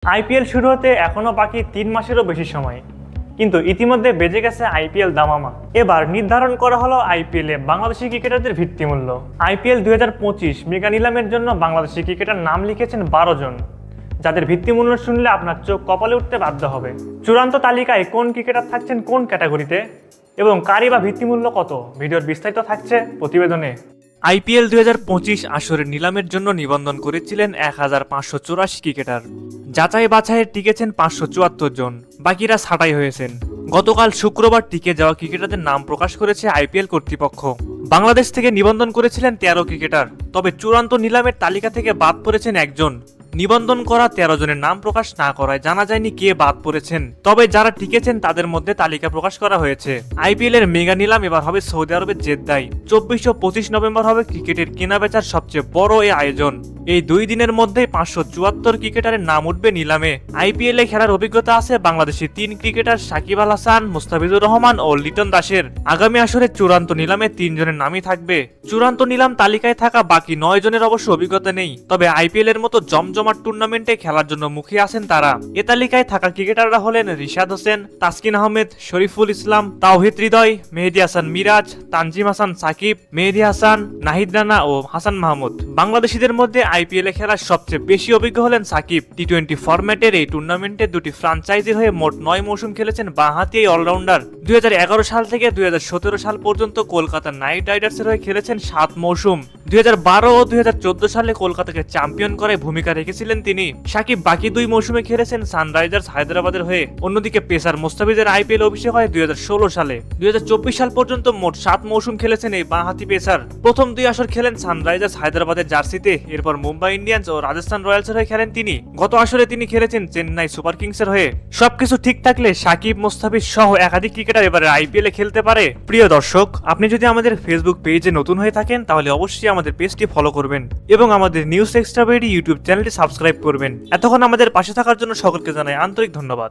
IPL শুরু হতে এখনো বাকি 3 মাসেরও বেশি সময়, কিন্তু ইতিমধ্যে বেজে গেছে আইপিএল দামামা। এবার নির্ধারণ করা হলো আইপিএলে বাংলাদেশি ক্রিকেটারদের ভিত্তিমূল্য। আইপিএল 2025 মেগা নিলামের জন্য বাংলাদেশি ক্রিকেটার নাম লিখেছেন 12 জন, যাদের ভিত্তিমূল্য শুনলে আপনার চোখ কপালে উঠতে বাধ্য হবে। চূড়ান্ত তালিকায় কোন ক্রিকেটার থাকছেন কোন ক্যাটাগরিতে এবং কারই বা ভিত্তিমূল্য কত, ভিডিওর বিস্তারিত থাকছে প্রতিবেদনে। আইপিএল 2025 আসরের নিলামের জন্য নিবন্ধন করেছিলেন 1584 ক্রিকেটার। যাচাই বাছাইয়ে টিকেছেন 574 জন, বাকিরা ছাঁটাই হয়েছেন। গতকাল শুক্রবার টিকে যাওয়া ক্রিকেটারদের নাম প্রকাশ করেছে আইপিএল কর্তৃপক্ষ। বাংলাদেশ থেকে নিবন্ধন করেছিলেন 13 ক্রিকেটার, তবে চূড়ান্ত নিলামের তালিকা থেকে বাদ পড়েছেন একজন। নিবন্ধন করা 13 জনের নাম প্রকাশ না করায় জানা যায়নি কে বাদ পড়েছেন, তবে যারা টিকেছেন তাদের মধ্যে তালিকা প্রকাশ করা হয়েছে। আইপিএল এর মেগা নিলাম এবার হবে সৌদি আরবের জেদ্দায়। 24 ও 25 নভেম্বর হবে ক্রিকেটের কেনাবেচার সবচেয়ে বড় এই আয়োজন। এই 2 দিনের মধ্যেই 574 ক্রিকেটারের নাম উঠবে নিলামে। আইপিএল এ খেলার অভিজ্ঞতা আছে বাংলাদেশি 3 ক্রিকেটার সাকিব আল হাসান, মুস্তাফিজুর রহমান ও লিটন দাসের। আগামী আসরে চূড়ান্ত নিলামে 3 জনের নামই থাকবে। চূড়ান্ত নিলাম তালিকায় থাকা বাকি 9 জনের অবশ্য অভিজ্ঞতা নেই, তবে আইপিএল এর মতো জমজমাট টুর্নামেন্টে খেলার জন্য মুখিয়ে আছেন তারা। এ তালিকায় থাকা ক্রিকেটাররা হলেন রিশাদ হোসেন, তাসকিন আহমেদ, শরীফুল ইসলাম, তাওহিদ হৃদয়, মেহেদী হাসান মিরাজ, তানজিম হাসান সাকিব, মেহেদী হাসান, নাহিদ রানা ও হাসান মাহমুদ। বাংলাদেশিদের মধ্যে আইপিএল এ খেলার সবচেয়ে বেশি অভিজ্ঞ হলেন সাকিব। টি20 ফরম্যাটের এই টুর্নামেন্টে 2টি ফ্রাঞ্চাইজির হয়ে মোট 9 মৌসুম খেলেছেন বাঁহাতি এই অলরাউন্ডার। 2011 সাল থেকে 2017 সাল পর্যন্ত কলকাতা নাইট রাইডার্সের হয়ে খেলেছেন 7 মৌসুম। 2012 ও 2014 সালে কলকাতাকে চ্যাম্পিয়ন করে ভূমিকা রেখেছিলেন তিনি। সাকিব বাকি 2 মৌসুমে খেলেছেন সানরাইজার্স হায়দ্রাবাদের হয়ে। অন্যদিকে পেসার মুস্তাফিজের আইপিএল অভিষেক হয় 2016 সালে। 2024 সাল পর্যন্ত মোট 7 মৌসুম খেলেছেন এই বাঁহাতি পেসার। প্রথম 2 আসর খেলেন সানরাইজার্স হায়দ্রাবাদের জার্সিতে, এরপর মুম্বাই ইন্ডিয়ান্স ও রাজস্থান রয়্যালসের হয়ে খেলেন তিনি। গত আসরে তিনি খেলেছেন চেন্নাই সুপার কিংসের হয়ে। সবকিছু ঠিক থাকলে সাকিব, মুস্তাফিজ সহ একাধিক ক্রিকেটার এবারে আইপিএল এ খেলতে পারে। প্রিয় দর্শক, আপনি যদি আমাদের ফেসবুক পেজে নতুন হয়ে থাকেন তাহলে অবশ্যই আমাদের পেজটি ফলো করবেন এবং আমাদের নিউজ এক্সট্রা ইউটিউব চ্যানেলটি সাবস্ক্রাইব করবেন। এতক্ষণ আমাদের পাশে থাকার জন্য সকলকে জানাই আন্তরিক ধন্যবাদ।